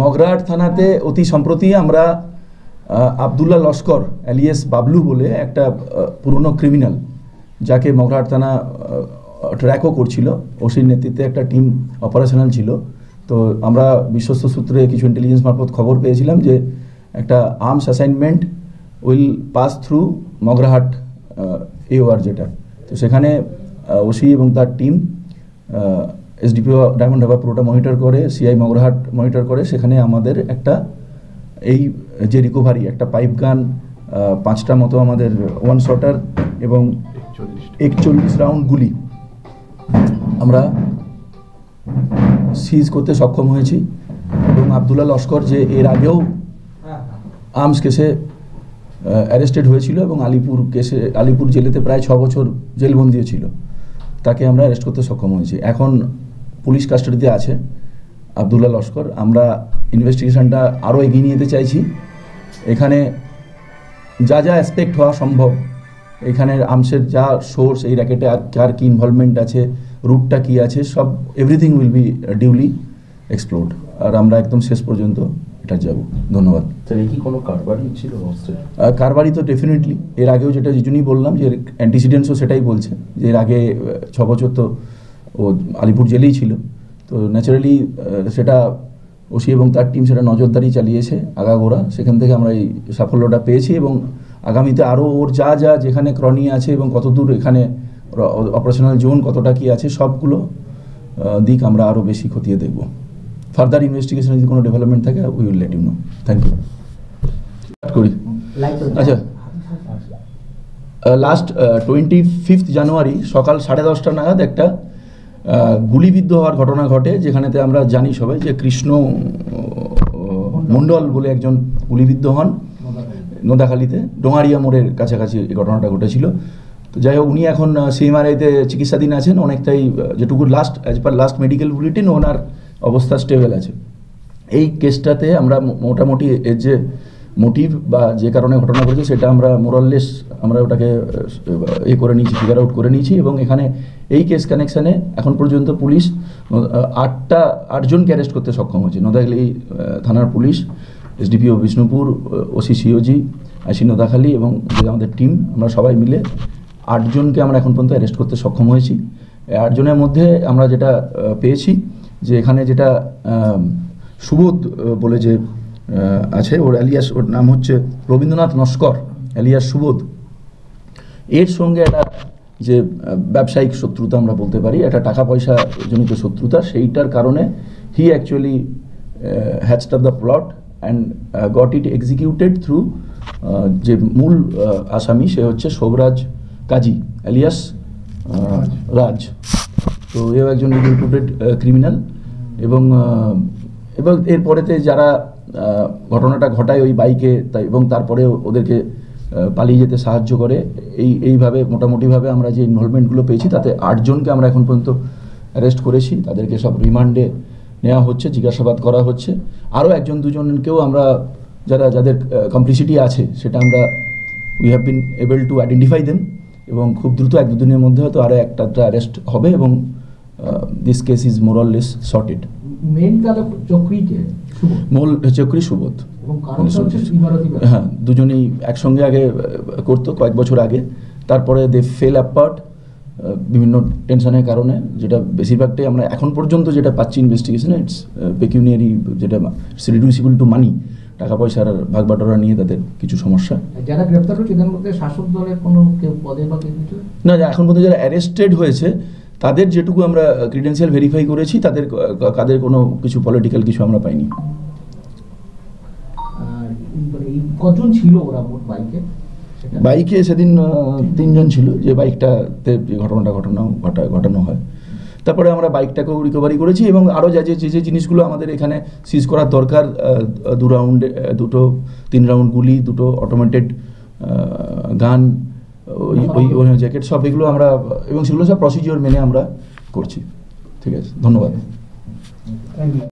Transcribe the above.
মগরাহাট থানাতে অতি সম্প্রতি আমরা আবদুল্লাহ লস্কর এলিয়াস বাবলু বলে একটা পুরনো ক্রিমিনাল, যাকে মগরাহাট থানা ট্র্যাকও করছিল, ওসির নেতৃত্বে একটা টিম অপারেশনাল ছিল। তো আমরা বিশ্বস্ত সূত্রে কিছু ইন্টেলিজেন্স মারফত খবর পেয়েছিলাম যে একটা arms assignment will pass through Magrahat AOR যেটা, তো সেখানে ওসি এবং তার টিম SDPO ডায়মন্ড হারবার পুরোটা মনিটর করে, CI মগরাহাট মনিটর করে। সেখানে আমাদের একটা এই যে রিকভারি, একটা পাইপ গান, 5টা মতো আমাদের ওয়ান শটার এবং 41 রাউন্ড গুলি আমরা সিজ করতে সক্ষম হয়েছি। এবং আবদুল্লাহ লস্কর, যে এর আগেও আর্মস কেসে অ্যারেস্টেড হয়েছিল এবং আলিপুর জেলেতে প্রায় 6 বছর জেলবন্দিও ছিল, তাকে আমরা অ্যারেস্ট করতে সক্ষম হয়েছি। এখন পুলিশ কাস্টাডিতে আছে আবদুল্লাহ লস্কর। আমরা ইনভেস্টিগেশনটা আরও এগিয়ে নিয়ে যেতে চাইছি। এখানে যা যা অ্যাসপেক্ট হওয়া সম্ভব, এখানের আর্মসের যা সোর্স, এই র্যাকেটে আর কার কী ইনভলভমেন্ট আছে, রুটটা কী আছে, সব everything will be duly explored. আর আমরা একদম শেষ পর্যন্ত এটা যাব। ধন্যবাদ। কি কোনো কারবারি ছিল? কারবারি তো ডেফিনেটলি, এর আগেও যেটা যেজন্যই বললাম যে অ্যান্টিসিডেন্টসও সেটাই বলছে যে এর আগে 6 বছর তো ও আলিপুর জেলেই ছিল। তো ন্যাচারালি সেটা ওসি এবং তার টিম সেটা নজরদারি চালিয়েছে আগাগোড়া, সেখান থেকে আমরা এই সাফল্যটা পেয়েছি। এবং আগামীতে আরও ওর যা যা যেখানে ক্রনি আছে এবং কতদূর এখানে অপারেশনাল জোন কতটা কী আছে, সবগুলো দিক আমরা আরও বেশি খতিয়ে দেখব। ফার্দার ইনভেস্টিগেশনে যদি কোনো ডেভেলপমেন্ট থাকে we will let you know. Thank you. করি আচ্ছা, লাস্ট 25 জানুয়ারি সকাল 10:30 নাগাদ একটা গুলিবিদ্ধ হওয়ার ঘটনা ঘটে, যেখানেতে আমরা জানি সবাই যে কৃষ্ণ মণ্ডল বলে একজন গুলিবিদ্ধ হন নোদাখালীতে, ডোঙারিয়া মোড়ের কাছাকাছি এই ঘটনাটা ঘটেছিল। তো যাই হোক, উনি এখন CMRI-তে চিকিৎসাধীন আছেন। অনেকটাই যেটুকু as per last medical bulletin ওনার অবস্থা স্টেবল আছে। এই কেসটাতে আমরা মোটামুটি এর যে মোটিভ বা যে কারণে ঘটনা ঘটেছে সেটা আমরা মোরাললেস আমরা ওটাকে করে নিয়েছি, ফিগার আউট করে নিয়েছি। এবং এখানে এই কেস কানেকশানে এখন পর্যন্ত পুলিশ 8 জনকে অ্যারেস্ট করতে সক্ষম হয়েছে। নোদাখালী থানার police, SDPO Bishnupur, OC COG IC Nodakhali এবং যে আমাদের টিম, আমরা সবাই মিলে 8 জনকে আমরা এখন পর্যন্ত অ্যারেস্ট করতে সক্ষম হয়েছি। 8 জনের মধ্যে আমরা যেটা পেয়েছি যে এখানে যেটা সুবোধ বলে যে আছে, ওর এলিয়াস, ওর নাম হচ্ছে রবীন্দ্রনাথ নস্কর এলিয়াস সুবোধ। এর সঙ্গে একটা যে ব্যবসায়িক শত্রুতা আমরা বলতে পারি, একটা টাকা পয়সা জনিত শত্রুতা, সেইটার কারণে হি actually hatched up the plot and got it executed through যে মূল আসামি, সে হচ্ছে শোভরাজ কাজী এলিয়াস রাজ। তো এও একজন রিপুটেড ক্রিমিনাল। এবং এরপরেতে যারা ঘটনাটা ঘটায় ওই বাইকে, এবং তারপরে ওদেরকে পালিয়ে যেতে সাহায্য করে, এইভাবে মোটামুটিভাবে আমরা যে ইনভলভমেন্টগুলো পেয়েছি তাতে 8 জনকে আমরা এখন পর্যন্ত অ্যারেস্ট করেছি। তাদেরকে সব রিমান্ডে নেওয়া হচ্ছে, জিজ্ঞাসাবাদ করা হচ্ছে। আরও 1-2 জনকেও আমরা যাদের কমপ্লিসিটি আছে সেটা আমরা we have been able to identify them. এবং খুব দ্রুত 1-2 দিনের মধ্যে হয়তো আরও একটা অ্যারেস্ট হবে এবং দিস কেস ইজ মোরাললেস সর্টেড। মূল চক্রী সুবোধ। হ্যাঁ, দুজনেই একসঙ্গে আগে করতো কয়েক বছর আগে, তারপরে দে ফেল অ্যাপার্ট বিভিন্ন টেনশনের কারণে, যেটা বেশিরভাগটাই আমরা এখন পর্যন্ত যেটা পাচ্ছি ইনভেস্টিগেশনে ইটস পেকিউনিয়ারি, যেটা ইটস রিডিউসিবল টু মানি, টাকা পয়সার ভাগ বাটোয়ারা নিয়ে তাদের কিছু সমস্যা। যারা গ্রেপ্তার হয়েছে তাদের মধ্যে শাসক দলের কোনো কেউ পদে বা কিছু না, এখন পর্যন্ত যারা অ্যারেস্টেড হয়েছে তাদের যেটুকু আমরা ক্রিডেন্সিয়াল ভেরিফাই করেছি, তাদের কোনো কিছু পলিটিক্যাল কিছু আমরা পাইনি। কজন ছিল ওরা মোট বাইকে? সেদিন 3 জন ছিল, যে বাইকটাতে যে ঘটনাটা ঘটানো হয়। তারপরে আমরা বাইকটাকেও রিকভারি করেছি এবং আরও যে জিনিসগুলো আমাদের এখানে সিজ করার দরকার, 2-3 রাউন্ড গুলি, 2 অটোমেটেড গান, ওই জ্যাকেট, সব এগুলো আমরা, এবং সেগুলো সব প্রসিডিওর মেনে আমরা করছি। ঠিক আছে, ধন্যবাদ।